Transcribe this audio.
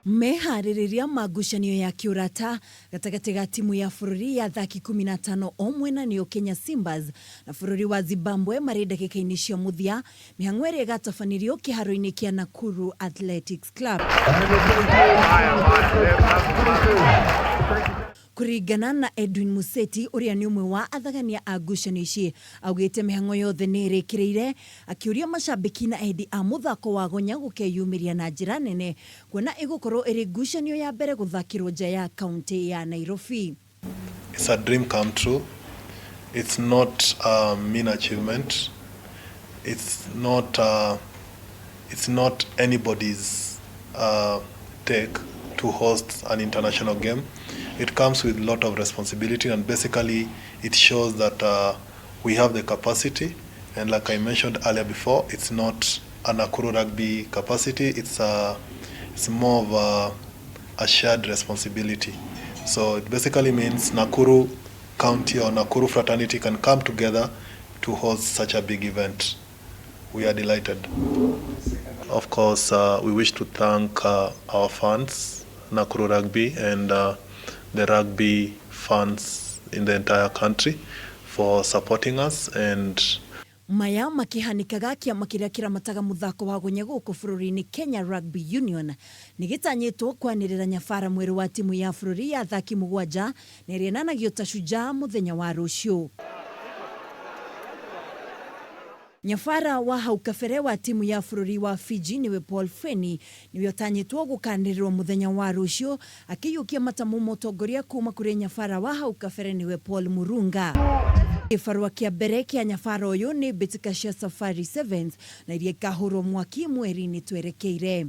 Meharĩrĩria ma ngucanio ya kiurata gatagati ga timu ya bũrũri ya athaki 15 o mwena nĩyo Kenya Simbas na bũrũri wa Zimbabwe marĩ ndagĩka-inĩ cia mũthia mĩhang'o ĩrĩa ĩgatabanĩrio kĩharo-inĩ kĩa Nakuru Athletics Club. Kuringana na Edwin Museti uria ni umwe wa athagania a ngucanio ici augite mĩhang'o yothe nĩ ĩrĩkĩrĩire akiuria macambĩki na endi a muthako wa gonya gũkeyumĩria na njĩra nene kuona ĩgũkorwo ĩrĩ ngucanio ya mbere gũthakĩrwo nja ya kaunti ya Nairobi. It's a dream come true. It's not a mean achievement. It's not anybody's take to host an international game. It comes with a lot of responsibility, and basically it shows that we have the capacity, and like I mentioned earlier before, it's not a Nakuru rugby capacity, it's more of a shared responsibility. So it basically means Nakuru County or Nakuru fraternity can come together to host such a big event. We are delighted. Of course, we wish to thank our fans, Nakuru Rugby, and the rugby fans in the entire country for supporting us. And maya makihanikaga kĩama kĩrĩa kĩramataga muthako wa gonya gũkũ bũrũri-inĩ Kenya Rugby Union nĩgĩtanyĩtwo kwanĩrĩra nyabara mweru wa timu ya bũrũri ya athaki mũgwanja na ĩrĩa ĩnanagio ta Shujaas muthenya wa ruciu. Nyabara wa hau kabere wa timu ya bũrũri wa Fiji niwe Paul Feni niwe ũtanyĩtwo gũkanĩrĩrwo muthenya wa ruciu akĩiyũkia matamu mũtongoria kuma kũrĩ nyabara wa hau kabere niwe Paul Murunga. Kĩbarũa kĩa mbere kĩa nyabara ũyũ nĩ mbĩtĩka cia Safari Sevens na iria ikahũrwo mwaki mweri-inĩ twerekeire.